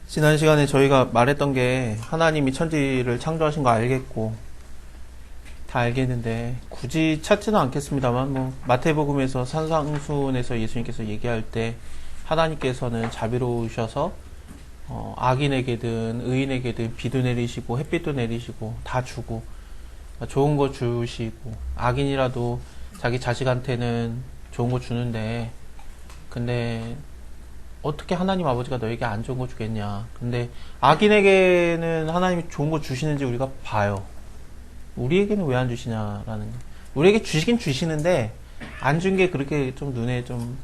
지난 시간에 저희가 말했던 게 하나님이 천지를 창조하신 거 알겠고 다 알겠는데 굳이 찾지는 않겠습니다만 뭐 마태복음에서 산상수훈에서 예수님께서 얘기할 때 하나님께서는 자비로우셔서 악인에게든 의인에게든 비도 내리시고 햇빛도 내리시고 다 주고 좋은 거 주시고 악인이라도 자기 자식한테는 좋은 거 주는데 근데 어떻게 하나님 아버지가 너에게 안 좋은 거 주겠냐. 근데 악인에게는 하나님이 좋은 거 주시는지 우리가 봐요. 우리에게는 왜 안 주시냐라는 거. 우리에게 주시긴 주시는데 안 준 게 그렇게 좀 눈에 좀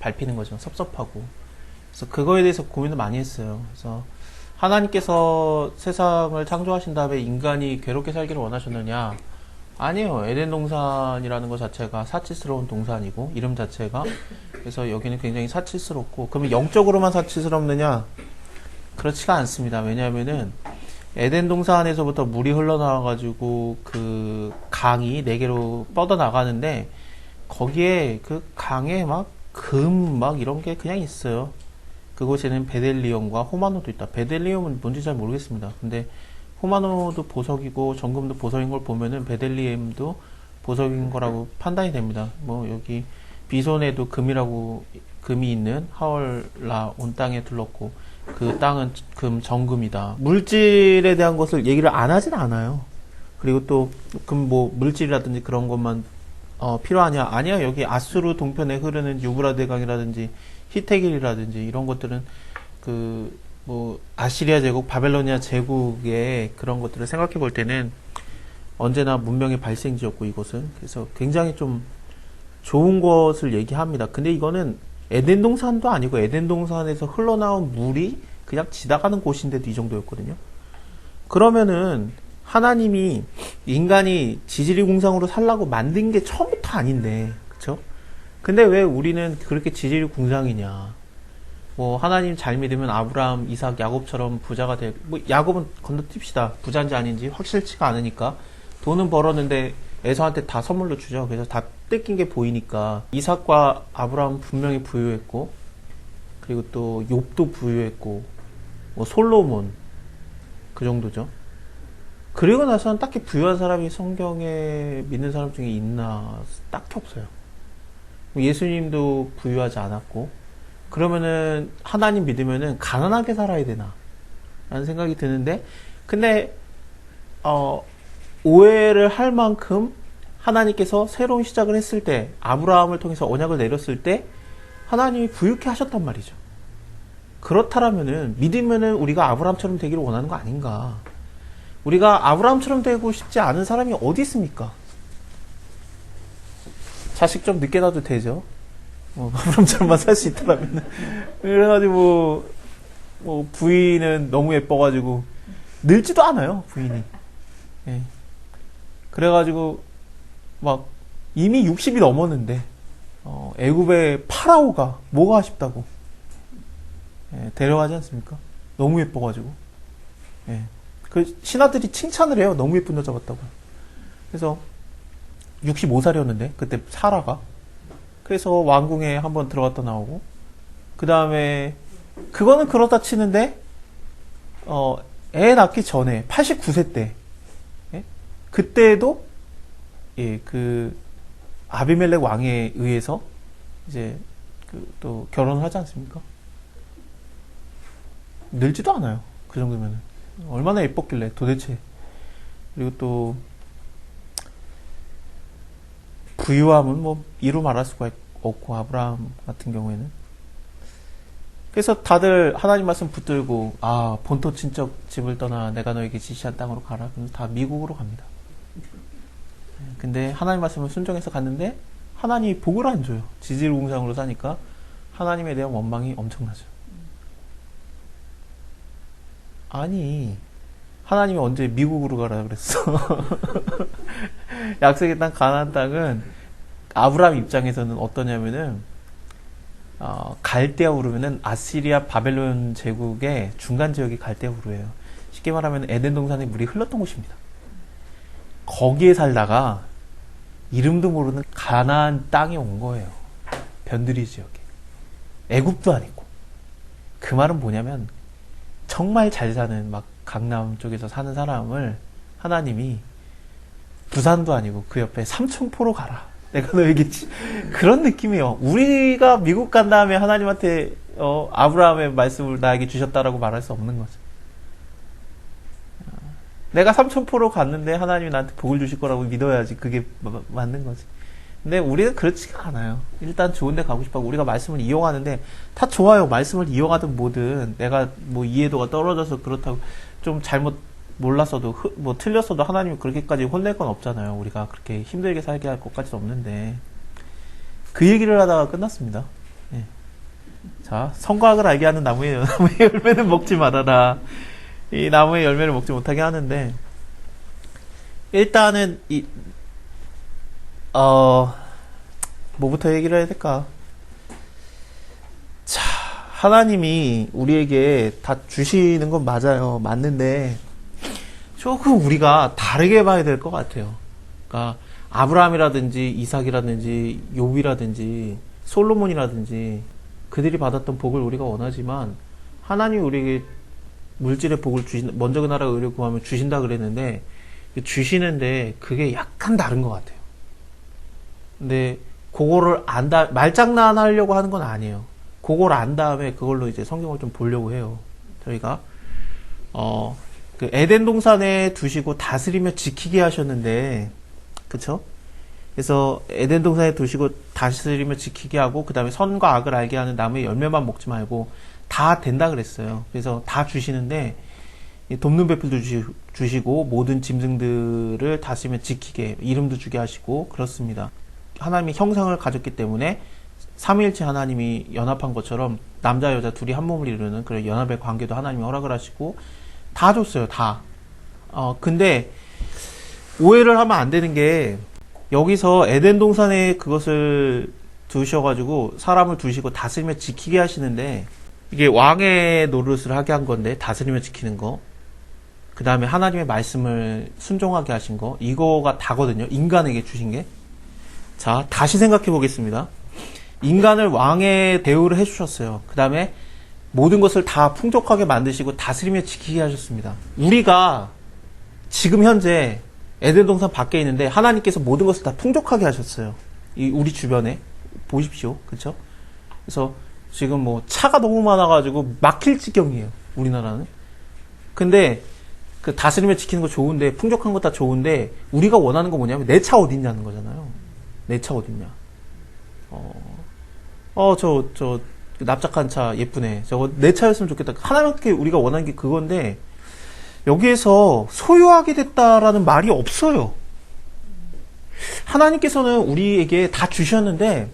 밟히는 거죠. 섭섭하고. 그래서 그거에 대해서 고민을 많이 했어요. 그래서 하나님께서 세상을 창조하신 다음에 인간이 괴롭게 살기를 원하셨느냐? 아니에요. 에덴 동산이라는 것 자체가 사치스러운 동산이고 이름 자체가 그래서 여기는 굉장히 사치스럽고 그러면 영적으로만 사치스럽느냐? 그렇지가 않습니다. 왜냐하면은 에덴 동산에서부터 물이 흘러나와가지고 그 강이 네 개로 뻗어 나가는데 거기에 그 강에 막 금 막 이런 게 그냥 있어요. 그곳에는 베델리움과 호마노도 있다. 베델리움은 뭔지 잘 모르겠습니다. 근데 호마노도 보석이고 정금도 보석인 걸 보면은 베델리움도 보석인 거라고 판단이 됩니다. 뭐 여기 비손에도 금이 있는 하월라 온 땅에 둘렀고 그 땅은 정금이다. 물질에 대한 것을 얘기를 안 하진 않아요. 그리고 또 뭐 물질이라든지 그런 것만 필요하냐? 아니야. 여기 아수르 동편에 흐르는 유브라데 강이라든지 히테길이라든지 이런 것들은 뭐 아시리아 제국, 바벨로니아 제국의 그런 것들을 생각해 볼 때는 언제나 문명의 발생지였고 이곳은 그래서 굉장히 좀 좋은 것을 얘기합니다. 근데 이거는 에덴 동산도 아니고 에덴 동산에서 흘러나온 물이 그냥 지나가는 곳인데도 이 정도였거든요. 그러면은 하나님이 인간이 지질이공상으로 살라고 만든 게 처음부터 아닌데, 그쵸? 근데 왜 우리는 그렇게 지질이공상이냐? 뭐 하나님 잘 믿으면 아브라함, 이삭, 야곱처럼 부자가 될. 뭐 야곱은 건너뛰읍시다. 부자인지 아닌지 확실치가 않으니까 돈은 벌었는데 에서한테 다 선물로 주죠. 그래서 다 뜯긴 게 보이니까 이삭과 아브라함 분명히 부유했고 그리고 또 욥도 부유했고 뭐 솔로몬 그 정도죠. 그리고 나서는 딱히 부유한 사람이 성경에 믿는 사람 중에 있나 딱히 없어요. 예수님도 부유하지 않았고 그러면은 하나님 믿으면은 가난하게 살아야 되나 라는 생각이 드는데 근데 오해를 할 만큼 하나님께서 새로운 시작을 했을 때 아브라함을 통해서 언약을 내렸을 때 하나님이 부유케 하셨단 말이죠. 그렇다면은 믿으면은 우리가 아브라함처럼 되기를 원하는 거 아닌가. 우리가 아브라함처럼 되고 싶지 않은 사람이 어디 있습니까? 자식 좀 늦게 낳아도 되죠. 아브라함처럼만 살 수 있다면. 그래가지고 뭐 부인은 너무 예뻐가지고 늙지도 않아요. 부인이. 예. 그래가지고 막 이미 60이 넘었는데 애굽의 파라오가 뭐가 아쉽다고 데려가지 않습니까? 너무 예뻐가지고. 예. 그 신하들이 칭찬을 해요. 너무 예쁜 여자 같다고. 그래서 65살이었는데 그때 사라가 그래서 왕궁에 한번 들어갔다 나오고 그 다음에 그거는 그렇다 치는데 애 낳기 전에 89세 때 예? 그때도 예, 그 아비멜렉 왕에 의해서 이제 또 결혼을 하지 않습니까? 늙지도 않아요. 그 정도면은 얼마나 예뻤길래 도대체. 그리고 또 부유함은 뭐 이루 말할 수가 없고 아브라함 같은 경우에는 그래서 다들 하나님 말씀 붙들고 본토 친척 집을 떠나 내가 너에게 지시한 땅으로 가라. 그럼 다 미국으로 갑니다. 근데 하나님 말씀을 순종해서 갔는데 하나님이 복을 안 줘요. 지질공상으로 사니까 하나님에 대한 원망이 엄청나죠. 아니 하나님이 언제 미국으로 가라 그랬어. 약속의 땅 가나안 땅은 아브라함 입장에서는 어떠냐면은 갈대아우르면은 아시리아 바벨론 제국의 중간 지역이 갈대아우르예요. 쉽게 말하면 에덴 동산에 물이 흘렀던 곳입니다. 거기에 살다가 이름도 모르는 가나안 땅에 온 거예요. 변두리 지역에. 애굽도 아니고. 그 말은 뭐냐면 정말 잘 사는 막 강남 쪽에서 사는 사람을 하나님이 부산도 아니고 그 옆에 삼천포로 가라. 내가 너에게 그런 느낌이에요. 우리가 미국 간 다음에 하나님한테 아브라함의 말씀을 나에게 주셨다라고 말할 수 없는 거죠. 내가 삼천포로 갔는데 하나님이 나한테 복을 주실 거라고 믿어야지 그게 맞는 거지. 근데 우리는 그렇지가 않아요. 일단 좋은 데 가고 싶어 하고 우리가 말씀을 이용하는데 다 좋아요. 말씀을 이용하든 뭐든 내가 뭐 이해도가 떨어져서 그렇다고 좀 잘못 몰랐어도 뭐 틀렸어도 하나님이 그렇게까지 혼낼 건 없잖아요. 우리가 그렇게 힘들게 살게 할 것까지는 없는데 그 얘기를 하다가 끝났습니다. 예. 자, 성과학을 알게 하는 나무의 열매는 먹지 말아라. 이 나무의 열매를 먹지 못하게 하는데 일단은 뭐부터 얘기를 해야 될까? 자, 하나님이 우리에게 다 주시는 건 맞아요. 맞는데 조금 우리가 다르게 봐야 될 것 같아요. 그러니까 아브라함이라든지 이삭이라든지 욥이라든지 솔로몬이라든지 그들이 받았던 복을 우리가 원하지만 하나님이 우리에게 물질의 복을 먼저 그 나라의 의를 구하면 주신다 그랬는데 주시는데 그게 약간 다른 것 같아요. 근데 그거를 말장난하려고 하는 건 아니에요. 그걸 안 다음에 그걸로 이제 성경을 좀 보려고 해요. 저희가 그 에덴 동산에 두시고 다스리며 지키게 하셨는데, 그쵸? 그래서 에덴 동산에 두시고 다스리며 지키게 하고 그 다음에 선과 악을 알게 하는 나무의 열매만 먹지 말고 다 된다 그랬어요. 그래서 다 주시는데 돕는 배필도 주시고 모든 짐승들을 다스리며 지키게 이름도 주게 하시고 그렇습니다. 하나님이 형상을 가졌기 때문에 삼위일체 하나님이 연합한 것처럼 남자 여자 둘이 한 몸을 이루는 그런 연합의 관계도 하나님이 허락을 하시고 다 줬어요. 다. 근데 오해를 하면 안 되는 게 여기서 에덴 동산에 그것을 두셔가지고 사람을 두시고 다스리며 지키게 하시는데 이게 왕의 노릇을 하게 한 건데 다스리며 지키는 거 그 다음에 하나님의 말씀을 순종하게 하신 거 이거가 다거든요. 인간에게 주신 게. 자, 다시 생각해 보겠습니다. 인간을 왕의 대우를 해주셨어요. 그 다음에 모든 것을 다 풍족하게 만드시고 다스리며 지키게 하셨습니다. 우리가 지금 현재 에덴 동산 밖에 있는데 하나님께서 모든 것을 다 풍족하게 하셨어요. 우리 주변에 보십시오. 그렇죠? 그래서 지금 뭐 차가 너무 많아가지고 막힐 지경이에요. 우리나라는. 근데 그 다스리며 지키는 거 좋은데 풍족한 거 다 좋은데 우리가 원하는 거 뭐냐면 내 차 어딨냐는 거잖아요. 내 차 어딨냐? 저 납작한 차 예쁘네. 저거 내 차였으면 좋겠다. 하나님께 우리가 원하는 게 그건데 여기에서 소유하게 됐다라는 말이 없어요. 하나님께서는 우리에게 다 주셨는데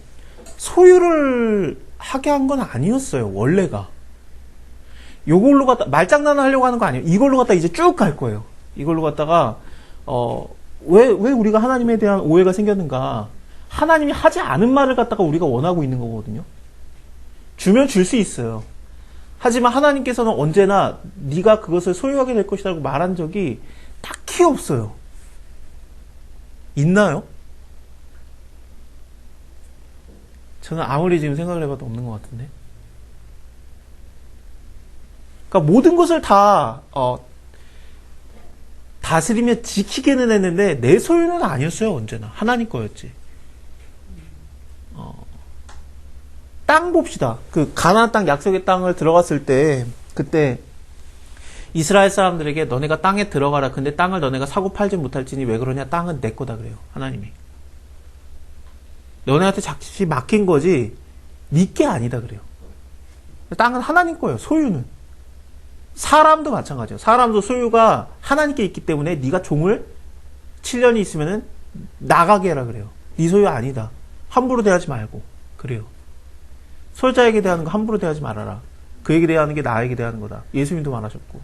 소유를 하게 한 건 아니었어요. 원래가. 요걸로 갖다 말장난을 하려고 하는 거 아니에요. 이걸로 갖다 이제 쭉 갈 거예요. 이걸로 갖다가 왜 우리가 하나님에 대한 오해가 생겼는가? 하나님이 하지 않은 말을 갖다가 우리가 원하고 있는 거거든요. 주면 줄 수 있어요. 하지만 하나님께서는 언제나 네가 그것을 소유하게 될 것이라고 말한 적이 딱히 없어요. 있나요? 저는 아무리 지금 생각을 해봐도 없는 것 같은데. 그러니까 모든 것을 다 다스리며 지키게는 했는데 내 소유는 아니었어요. 언제나 하나님 거였지. 땅 봅시다. 그 가나안 땅 약속의 땅을 들어갔을 때 그때 이스라엘 사람들에게 너네가 땅에 들어가라. 근데 땅을 너네가 사고 팔지 못할지니 왜 그러냐? 땅은 내 거다 그래요. 하나님이. 너네한테 잠시 맡긴 거지 네 게 아니다 그래요. 땅은 하나님 거예요. 소유는. 사람도 마찬가지예요. 사람도 소유가 하나님께 있기 때문에 네가 종을 7년이 있으면은 나가게 해라 그래요. 네 소유 아니다. 함부로 대하지 말고 그래요. 솔자에게 대하는 거 함부로 대하지 말아라. 그에게 대하는 게 나에게 대하는 거다. 예수님도 말하셨고.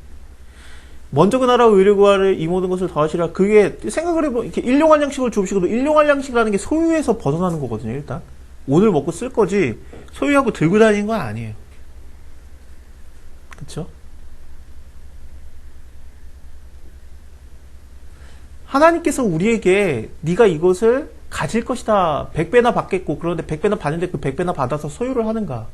먼저 그 나라와 의를 구하를 이 모든 것을 더하시라. 그게 생각을 해보면 이렇게 일용할 양식을 줍시고도 일용할 양식이라는 게 소유에서 벗어나는 거거든요. 일단 오늘 먹고 쓸 거지 소유하고 들고 다니는 건 아니에요. 그렇죠? 하나님께서 우리에게 네가 이것을 가질 것이다. 100배나 받겠고 그런데 100배나 받는데 그 100배나 받아서 소유를 하는가?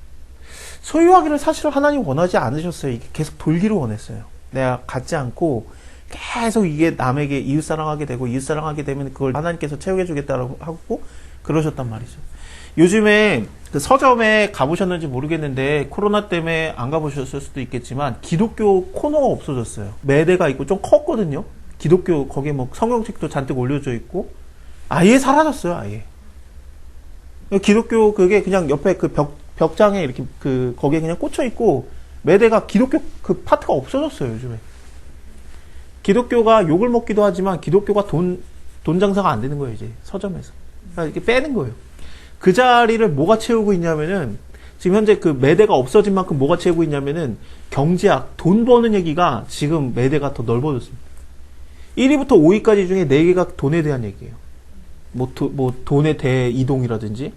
소유하기를 사실 하나님 원하지 않으셨어요. 이게 계속 돌기를 원했어요. 내가 갖지 않고 계속 이게 남에게 이웃사랑하게 되고 이웃사랑하게 되면 그걸 하나님께서 채우게 주겠다라고 하고 그러셨단 말이죠. 요즘에 그 서점에 가보셨는지 모르겠는데 코로나 때문에 안 가보셨을 수도 있겠지만 기독교 코너가 없어졌어요. 매대가 있고 좀 컸거든요. 기독교 거기에 뭐 성경책도 잔뜩 올려져 있고 아예 사라졌어요. 아예. 기독교 그게 그냥 옆에 그 벽장에 이렇게 그 거기에 그냥 꽂혀 있고 매대가 기독교 그 파트가 없어졌어요. 요즘에. 기독교가 욕을 먹기도 하지만 기독교가 돈 장사가 안 되는 거예요. 이제 서점에서. 그러니까 이렇게 빼는 거예요. 그 자리를 뭐가 채우고 있냐면은 지금 현재 그 매대가 없어진 만큼 뭐가 채우고 있냐면은 경제학, 돈 버는 얘기가 지금 매대가 더 넓어졌습니다. 1위부터 5위까지 중에 4개가 돈에 대한 얘기예요. 뭐 돈의 대이동이라든지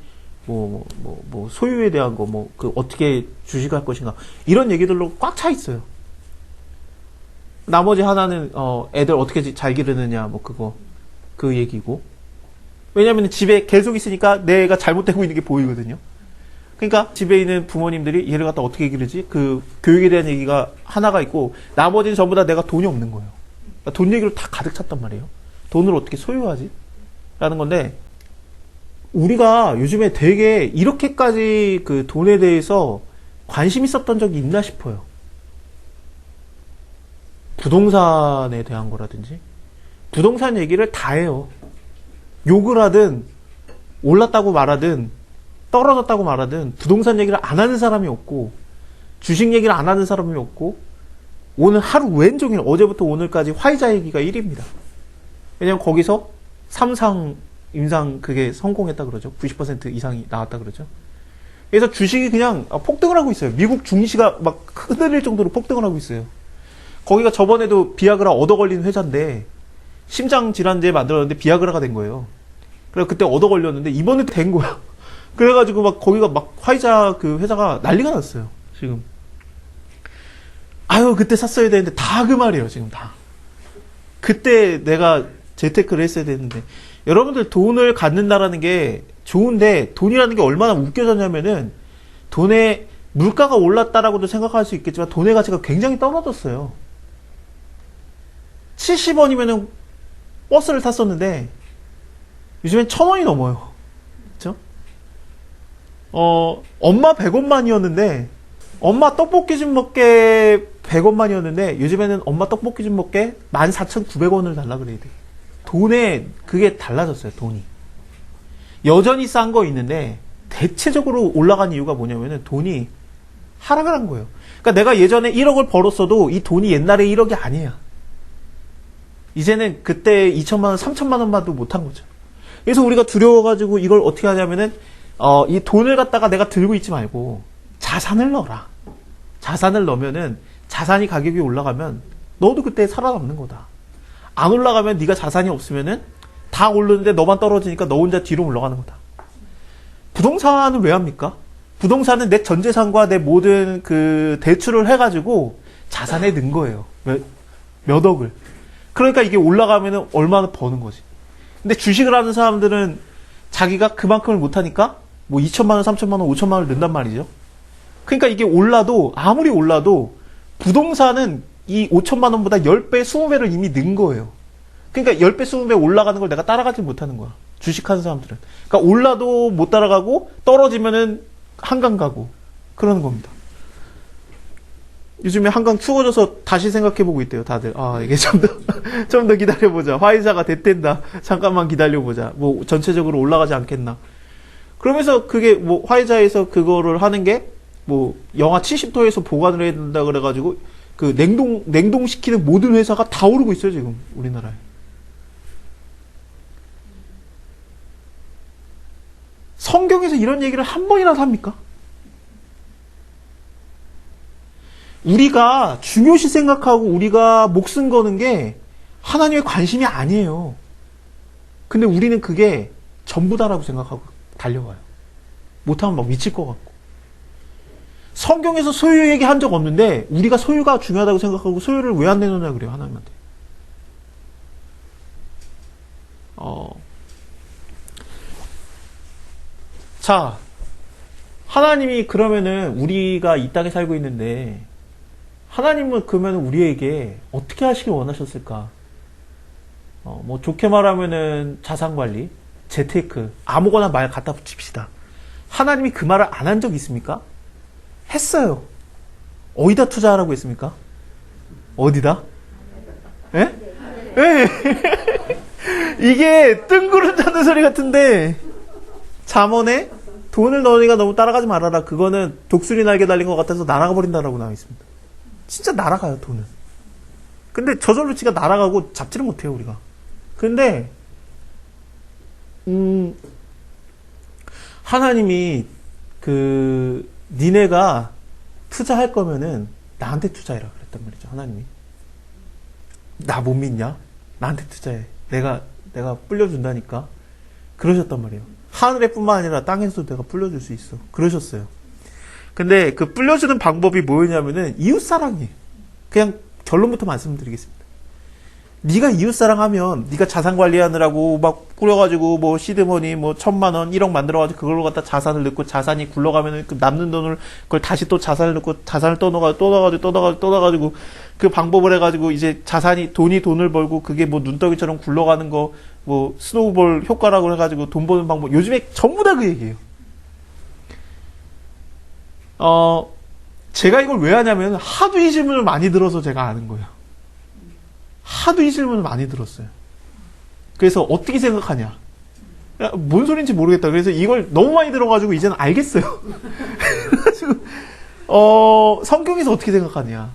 소유에 대한 거, 그 어떻게 주식할 것인가 이런 얘기들로 꽉 차 있어요. 나머지 하나는 애들 어떻게 잘 기르느냐 그 얘기고. 왜냐면 집에 계속 있으니까 내 애가 잘못되고 있는 게 보이거든요. 그러니까 집에 있는 부모님들이 얘를 갖다 어떻게 기르지? 그 교육에 대한 얘기가 하나가 있고 나머지는 전부 다 내가 돈이 없는 거예요. 그러니까 돈 얘기로 다 가득 찼단 말이에요. 돈을 어떻게 소유하지? 라는 건데 우리가 요즘에 되게 이렇게까지 그 돈에 대해서 관심 있었던 적이 있나 싶어요. 부동산에 대한 거라든지 부동산 얘기를 다 해요. 욕을 하든 올랐다고 말하든 떨어졌다고 말하든 부동산 얘기를 안 하는 사람이 없고 주식 얘기를 안 하는 사람이 없고 오늘 하루 왼종일 어제부터 오늘까지 화이자 얘기가 1위입니다. 왜냐면 거기서 삼상 임상 그게 성공했다 그러죠. 90% 이상이 나왔다 그러죠. 그래서 주식이 그냥 폭등을 하고 있어요. 미국 증시가 막 흔들릴 정도로 폭등을 하고 있어요. 거기가 저번에도 비아그라 얻어 걸린 회사인데 심장 질환제 만들었는데 비아그라가 된 거예요. 그래서 그때 얻어 걸렸는데 이번에 된 거야. 그래가지고 막 거기가 막 화이자 그 회사가 난리가 났어요. 지금. 아유 그때 샀어야 되는데 다 그 말이에요. 지금 다. 그때 내가 재테크를 했어야 되는데 여러분들 돈을 갖는다라는 게 좋은데 돈이라는 게 얼마나 웃겨졌냐면은 돈의 물가가 올랐다라고도 생각할 수 있겠지만 돈의 가치가 굉장히 떨어졌어요. 70원이면은 버스를 탔었는데 요즘엔 1000원이 넘어요. 그쵸? 엄마 100원만이었는데 엄마 떡볶이 좀 먹게 100원만이었는데 요즘에는 엄마 떡볶이 좀 먹게 14,900원을 달라 그래야 돼. 돈에 그게 달라졌어요. 돈이. 여전히 싼 거 있는데 대체적으로 올라간 이유가 뭐냐면은 돈이 하락을 한 거예요. 그러니까 내가 예전에 1억을 벌었어도 이 돈이 옛날에 1억이 아니야. 이제는 그때 2천만 원, 3천만 원만도 못한 거죠. 그래서 우리가 두려워가지고 이걸 어떻게 하냐면은 이 돈을 갖다가 내가 들고 있지 말고 자산을 넣어라. 자산을 넣으면은 자산이 가격이 올라가면 너도 그때 살아남는 거다. 안 올라가면 네가 자산이 없으면은 다 오르는데 너만 떨어지니까 너 혼자 뒤로 물러가는 거다. 부동산은 왜 합니까? 부동산은 내 전 재산과 내 모든 그 대출을 해가지고 자산에 넣은 거예요. 몇 억을. 그러니까 이게 올라가면은 얼마나 버는 거지. 근데 주식을 하는 사람들은 자기가 그만큼을 못하니까 뭐 2천만 원, 3천만 원, 5천만 원을 넣는단 말이죠. 그러니까 이게 올라도 아무리 올라도 부동산은 이 5천만 원보다 10배, 20배를 이미 넣은 거예요. 그러니까 10배, 20배 올라가는 걸 내가 따라가지 못하는 거야. 주식하는 사람들은. 그러니까 올라도 못 따라가고 떨어지면은 한강 가고 그러는 겁니다. 요즘에 한강 추워져서 다시 생각해보고 있대요, 다들. 아, 이게 좀 더 기다려보자. 화이자가 됐댄다. 잠깐만 기다려보자. 뭐, 전체적으로 올라가지 않겠나. 그러면서 그게 뭐, 화이자에서 그거를 하는 게, 뭐, 영하 70도에서 보관을 해야 된다 그래가지고, 그 냉동시키는 모든 회사가 다 오르고 있어요, 지금, 우리나라에. 성경에서 이런 얘기를 한 번이라도 합니까? 우리가 중요시 생각하고 우리가 목숨 거는 게 하나님의 관심이 아니에요. 근데 우리는 그게 전부다라고 생각하고 달려가요. 못하면 막 미칠 것 같고. 성경에서 소유 얘기한 적 없는데 우리가 소유가 중요하다고 생각하고 소유를 왜 안 내놓냐 그래요, 하나님한테. 자, 하나님이 그러면은 우리가 이 땅에 살고 있는데 하나님은 그러면 우리에게 어떻게 하시길 원하셨을까? 뭐 좋게 말하면은 자산관리, 재테크, 아무거나 말 갖다 붙입시다. 하나님이 그 말을 안 한 적 있습니까? 했어요. 어디다 투자하라고 했습니까? 어디다? 예? 예. 이게 뜬구름 잡는 소리 같은데 잠언에 돈을 너희가 너무 따라가지 말아라. 그거는 독수리 날개 달린 것 같아서 날아가 버린다라고 나와 있습니다. 진짜 날아가요, 돈은. 근데 저절로 지가 날아가고 잡지를 못해요, 우리가. 근데 하나님이 니네가 투자할 거면은 나한테 투자해라 그랬단 말이죠, 하나님이. 나 못 믿냐? 나한테 투자해. 내가 불려준다니까. 그러셨단 말이에요. 하늘에 뿐만 아니라 땅에서도 내가 불려줄 수 있어. 그러셨어요. 근데 그 불려주는 방법이 뭐였냐면은 이웃사랑이에요. 그냥 결론부터 말씀드리겠습니다. 네가 이웃사랑하면 네가 자산관리하느라고 막 꾸려가지고 뭐 시드머니 뭐 1,000만원 1억 만들어가지고 그걸로 갖다 자산을 넣고 자산이 굴러가면은 그 남는 돈을 그걸 다시 또 자산을 넣고 자산을 또 넣어가지고 그 방법을 해가지고 이제 돈을 벌고 그게 뭐 눈덩이처럼 굴러가는 거 뭐 스노우볼 효과라고 해가지고 돈 버는 방법 요즘에 전부 다 그 얘기예요. 제가 이걸 왜 하냐면 하도 이 질문을 많이 들어서 제가 아는 거예요. 하도 이 질문을 많이 들었어요. 그래서 어떻게 생각하냐? 야, 뭔 소린지 모르겠다. 그래서 이걸 너무 많이 들어가지고 이제는 알겠어요. 그래가지고 성경에서 어떻게 생각하냐?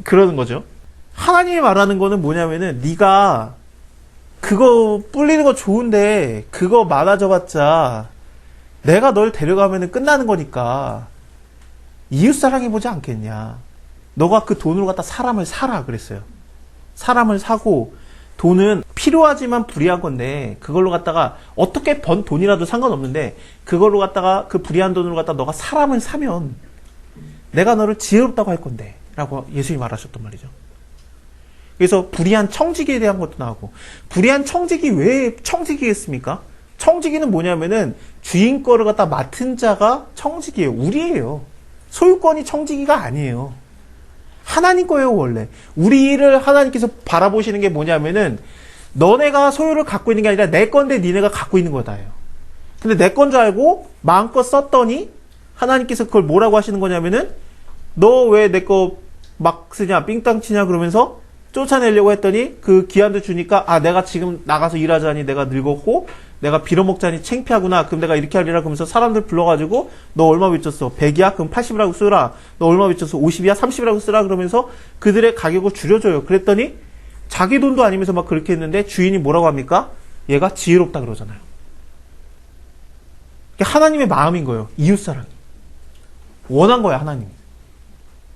그러는 거죠. 하나님이 말하는 거는 뭐냐면은 네가 그거 불리는 거 좋은데 그거 많아져봤자 내가 널 데려가면은 끝나는 거니까 이웃사랑해 보지 않겠냐. 너가 그 돈으로 갖다 사람을 사라 그랬어요. 사람을 사고 돈은 필요하지만 불이한 건데 그걸로 갖다가 어떻게 번 돈이라도 상관없는데 그걸로 갖다가 그 불이한 돈으로 갖다가 너가 사람을 사면 내가 너를 지혜롭다고 할 건데 라고 예수님이 말하셨단 말이죠. 그래서 불의한 청지기에 대한 것도 나오고 불의한 청지기 왜 청지기겠습니까? 청지기는 뭐냐면은 주인 거를 갖다 맡은 자가 청지기예요. 우리예요. 소유권이 청지기가 아니에요. 하나님 거예요, 원래. 우리를 하나님께서 바라보시는 게 뭐냐면은 너네가 소유를 갖고 있는 게 아니라 내 건데 니네가 갖고 있는 거다예요. 근데 내 건 줄 알고 마음껏 썼더니 하나님께서 그걸 뭐라고 하시는 거냐면은 너 왜 내 거 막 쓰냐 삥땅 치냐 그러면서 쫓아내려고 했더니 그 기한도 주니까 내가 지금 나가서 일하자니 내가 늙었고 내가 빌어먹자니 창피하구나. 그럼 내가 이렇게 하리라. 그러면서 사람들 불러가지고 너 얼마 비쳤어? 100이야? 그럼 80이라고 쓰라. 너 얼마 비쳤어? 50이야? 30이라고 쓰라. 그러면서 그들의 가격을 줄여줘요. 그랬더니 자기 돈도 아니면서 막 그렇게 했는데 주인이 뭐라고 합니까? 얘가 지혜롭다 그러잖아요. 하나님의 마음인 거예요. 이웃사랑이. 원한 거야, 하나님이.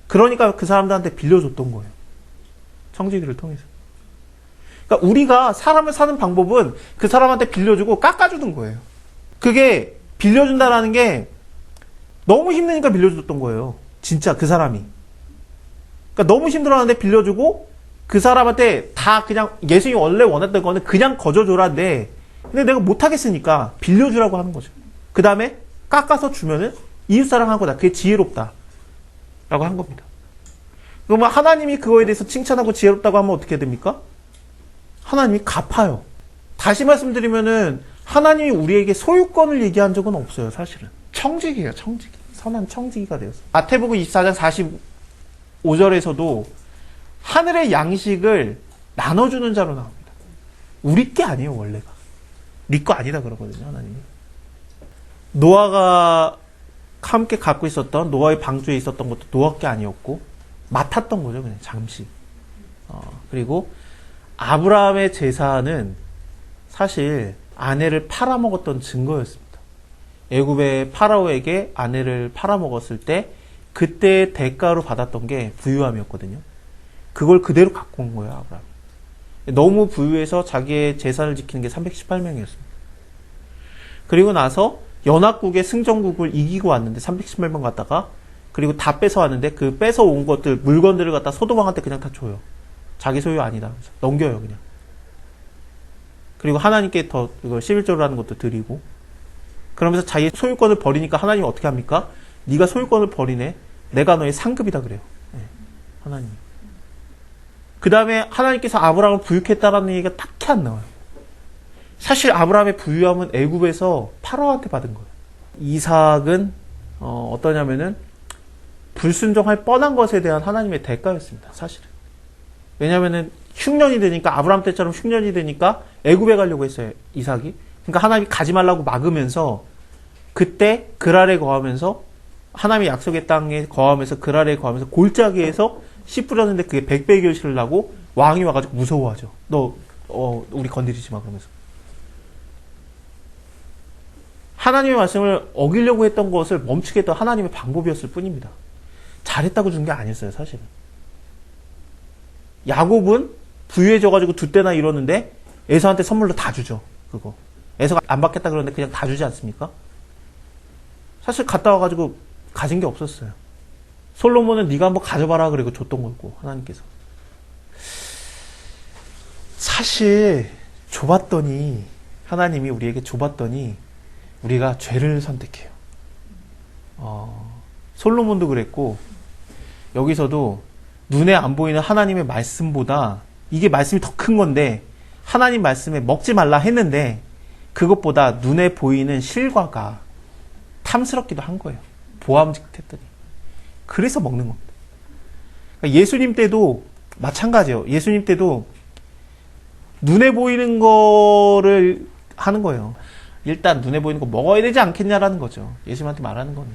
그러니까 그 사람들한테 빌려줬던 거예요. 청지기를 통해서. 그러니까 우리가 사람을 사는 방법은 그 사람한테 빌려주고 깎아주는 거예요. 그게 빌려준다라는 게 너무 힘드니까 빌려줬던 거예요. 진짜 그 사람이. 그러니까 너무 힘들어하는데 빌려주고 그 사람한테 다 그냥 예수님이 원래 원했던 거는 그냥 거저줘라인데 근데 내가 못하겠으니까 빌려주라고 하는 거죠. 그 다음에 깎아서 주면은 이웃사랑한 거다. 그게 지혜롭다. 라고 한 겁니다. 그러면 하나님이 그거에 대해서 칭찬하고 지혜롭다고 하면 어떻게 됩니까? 하나님이 갚아요. 다시 말씀드리면은 하나님이 우리에게 소유권을 얘기한 적은 없어요, 사실은. 청지기예요, 청지기. 선한 청지기가 되었어요. 마태복음 24장 45절에서도 하늘의 양식을 나눠주는 자로 나옵니다. 우리 게 아니에요, 원래가. 네 거 아니다 그러거든요, 하나님이. 노아가 함께 갖고 있었던 노아의 방주에 있었던 것도 노아 게 아니었고 맡았던 거죠, 그냥 잠시. 그리고 아브라함의 제사는 사실 아내를 팔아먹었던 증거였습니다. 애굽의 파라오에게 아내를 팔아먹었을 때 그때 대가로 받았던 게 부유함이었거든요. 그걸 그대로 갖고 온 거예요, 아브라함. 너무 부유해서 자기의 제사를 지키는 게 318명이었습니다. 그리고 나서 연합국의 승전국을 이기고 왔는데 318명 갔다가 그리고 다 뺏어왔는데 그 뺏어온 것들 물건들을 갖다 소도방한테 그냥 다 줘요. 자기 소유 아니다. 넘겨요, 그냥. 그리고 하나님께 더 이거 11조를 하는 것도 드리고 그러면서 자기의 소유권을 버리니까 하나님이 어떻게 합니까? 네가 소유권을 버리네. 내가 너의 상급이다 그래요. 하나님. 그 다음에 하나님께서 아브라함을 부육했다라는 얘기가 딱히 안 나와요. 사실 아브라함의 부유함은 애굽에서 파라오한테 받은 거예요. 이삭은 어떠냐면은 불순종할 뻔한 것에 대한 하나님의 대가였습니다. 사실은. 왜냐면은 흉년이 되니까 아브라함 때처럼 흉년이 되니까 애굽에 가려고 했어요. 이삭이. 그러니까 하나님이 가지 말라고 막으면서 그때 그랄에 거하면서 하나님의 약속의 땅에 거하면서 그랄에 거하면서 골짜기에서 씨 뿌렸는데 그게 100배 결실을 나고 왕이 와가지고 무서워하죠. 너 우리 건드리지 마 그러면서. 하나님의 말씀을 어기려고 했던 것을 멈추게 했던 하나님의 방법이었을 뿐입니다. 잘했다고 준 게 아니었어요, 사실은. 야곱은 부유해져가지고 두 때나 이러는데 에서한테 선물로 다 주죠, 그거. 에서가 안 받겠다 그러는데 그냥 다 주지 않습니까? 사실 갔다 와가지고 가진 게 없었어요. 솔로몬은 네가 한번 가져봐라 그리고 줬던 거고, 하나님께서. 사실 좁았더니, 하나님이 우리에게 좁았더니 우리가 죄를 선택해요. 솔로몬도 그랬고, 여기서도 눈에 안 보이는 하나님의 말씀보다, 이게 말씀이 더 큰 건데, 하나님 말씀에 먹지 말라 했는데, 그것보다 눈에 보이는 실과가 탐스럽기도 한 거예요. 보암직했더니. 그래서 먹는 겁니다. 그러니까 예수님 때도 마찬가지예요. 예수님 때도 눈에 보이는 거를 하는 거예요. 일단 눈에 보이는 거 먹어야 되지 않겠냐라는 거죠. 예수님한테 말하는 거는.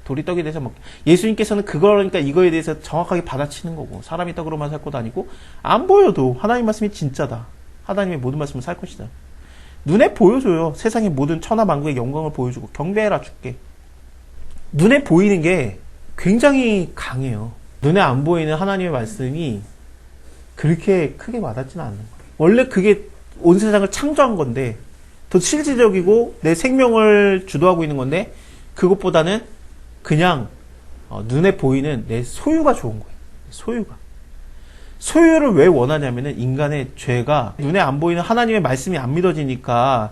도리떡에 대해서 예수님께서는 그러니까 이거에 대해서 정확하게 받아치는 거고, 사람이 떡으로만 살 것도 아니고, 안 보여도 하나님 말씀이 진짜다. 하나님의 모든 말씀을 살 것이다. 눈에 보여줘요. 세상의 모든 천하 만국의 영광을 보여주고, 경배해라 주께. 눈에 보이는 게 굉장히 강해요. 눈에 안 보이는 하나님의 말씀이 그렇게 크게 와닿지는 않는 거예요. 원래 그게 온 세상을 창조한 건데, 더 실질적이고 내 생명을 주도하고 있는 건데, 그것보다는 그냥 눈에 보이는 내 소유가 좋은 거예요. 소유가. 소유를 왜 원하냐면은 인간의 죄가 눈에 안 보이는 하나님의 말씀이 안 믿어지니까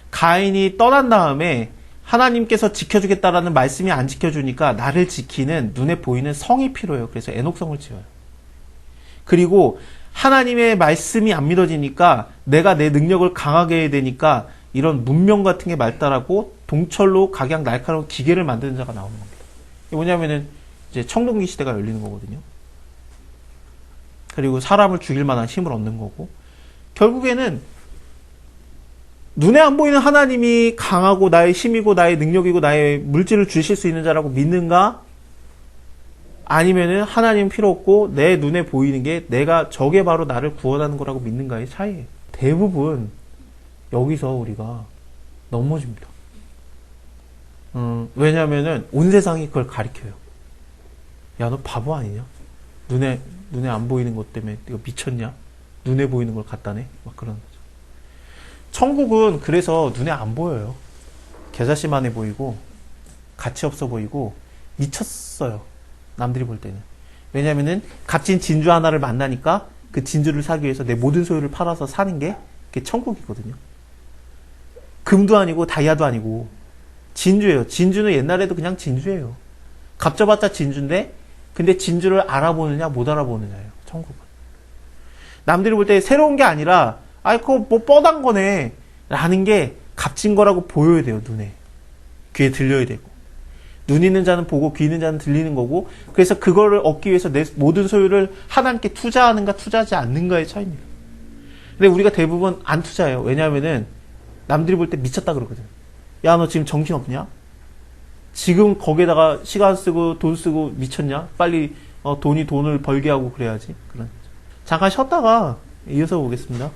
가인이 떠난 다음에 하나님께서 지켜주겠다라는 말씀이 안 지켜주니까 나를 지키는 눈에 보이는 성이 필요해요. 그래서 에녹성을 지어요. 그리고 하나님의 말씀이 안 믿어지니까 내가 내 능력을 강하게 해야 되니까 이런 문명 같은 게 발달하고 동철로 각양 날카로운 기계를 만드는 자가 나오는 겁니다. 이게 뭐냐면은 이제 청동기 시대가 열리는 거거든요. 그리고 사람을 죽일 만한 힘을 얻는 거고, 결국에는 눈에 안 보이는 하나님이 강하고 나의 힘이고 나의 능력이고 나의 물질을 주실 수 있는 자라고 믿는가? 아니면은 하나님은 필요 없고 내 눈에 보이는 게 내가 저게 바로 나를 구원하는 거라고 믿는가의 차이예요. 대부분 여기서 우리가 넘어집니다. 왜냐면은 온 세상이 그걸 가리켜요. 야, 너 바보 아니냐? 눈에 안 보이는 것 때문에 이거 미쳤냐? 눈에 보이는 걸 갖다 내? 막 그러는 거죠. 천국은 그래서 눈에 안 보여요. 개자씨만해 보이고 가치 없어 보이고 미쳤어요. 남들이 볼 때는. 왜냐면은 값진 진주 하나를 만나니까 그 진주를 사기 위해서 내 모든 소유를 팔아서 사는 게 그게 천국이거든요. 금도 아니고 다이아도 아니고 진주예요. 진주는 옛날에도 그냥 진주예요. 값져봤자 진주인데, 근데 진주를 알아보느냐 못 알아보느냐예요. 천국은. 남들이 볼 때 새로운 게 아니라 그거 뭐 뻔한 거네 라는 게 값진 거라고 보여야 돼요. 눈에. 귀에 들려야 되고. 눈 있는 자는 보고 귀 있는 자는 들리는 거고, 그래서 그거를 얻기 위해서 내 모든 소유를 하나님께 투자하는가 투자하지 않는가의 차이입니다. 근데 우리가 대부분 안 투자해요. 왜냐하면은 남들이 볼 때 미쳤다 그러거든. 야, 너 지금 정신 없냐? 지금 거기에다가 시간 쓰고 돈 쓰고 미쳤냐? 빨리 돈을 벌게 하고 그래야지. 잠깐 쉬었다가 이어서 보겠습니다.